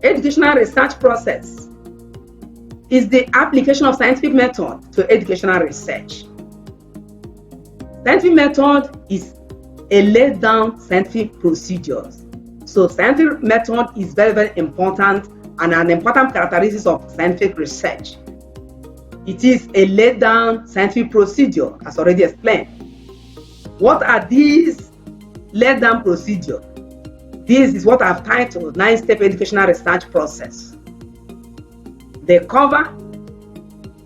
educational research process is the application of scientific method to educational research. Scientific method is a laid down scientific procedures. So scientific method is very, very important and an important characteristic of scientific research. It is a laid down scientific procedure, as already explained. What are these laid down procedures? This is what I've titled 9-step educational research process. They cover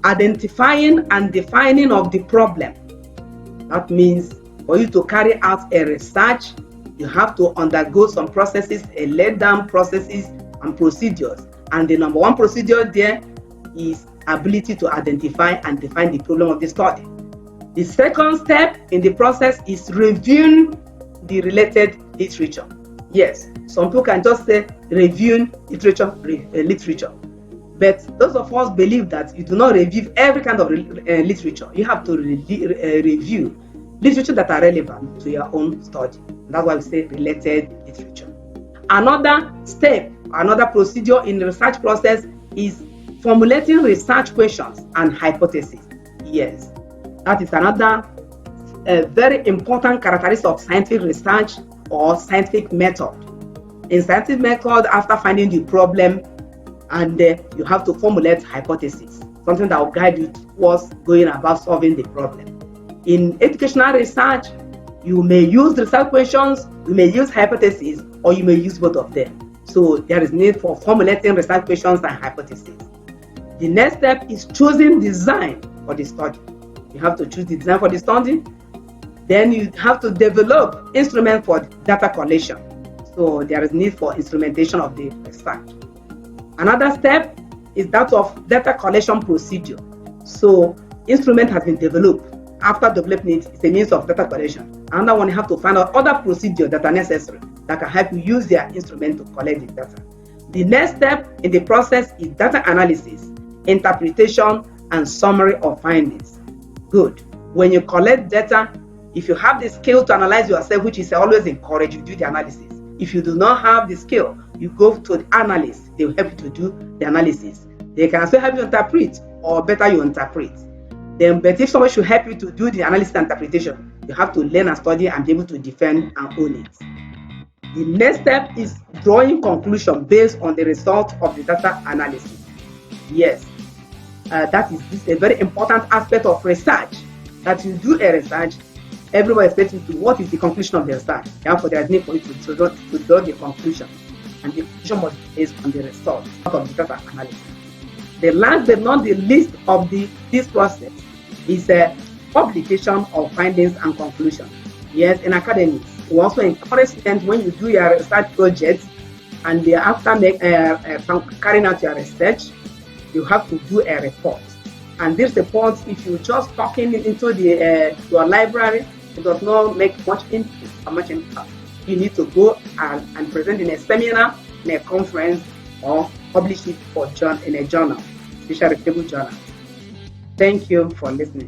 identifying and defining of the problem. That means for you to carry out a research, you have to undergo some processes, a laid down processes and procedures. And the number one procedure there is ability to identify and define the problem of the study. The second step in the process is reviewing the related literature. Yes, some people can just say reviewing literature. But those of us believe that you do not review every kind of literature. You have to review literature that are relevant to your own study. That's why we say related literature. Another step, another procedure in the research process is formulating research questions and hypotheses. Yes, that is another very important characteristic of scientific research or scientific method. In scientific method, after finding the problem, and you have to formulate hypotheses, something that will guide you towards going about solving the problem. In educational research, you may use research questions, you may use hypotheses, or you may use both of them. So there is need for formulating research questions and hypotheses. The next step is choosing design for the study. You have to choose the design for the study. Then you have to develop instruments for data collection. So there is need for instrumentation of the research. Another step is that of data collection procedure. So instrument has been developed. After developing it, it's a means of data collection. Another one, you have to find out other procedures that are necessary that can help you use their instrument to collect the data. The next step in the process is data analysis, interpretation, and summary of findings. Good. When you collect data, if you have the skill to analyze yourself, which is always encouraged, you do the analysis. If you do not have the skill, you go to the analyst. They will help you to do the analysis. They can also help you interpret, or better you interpret. Then, but if someone should help you to do the analysis and interpretation, you have to learn and study and be able to defend and own it. The next step is drawing conclusion based on the result of the data analysis. Yes, that is a very important aspect of research. That you do a research, everybody expects you to what is the conclusion of the research. Therefore, there is need for you to draw the conclusion, and the conclusion must be based on the result of the data analysis. The last but not the least of this process is a publication of findings and conclusions. Yes, in academics, we also encourage students when you do your research project and after carrying out your research, you have to do a report. And this report, if you just talking into your library, it does not make much impact. You need to go and present in a seminar, in a conference, or publish it in a journal, especially reputable journal. Thank you for listening.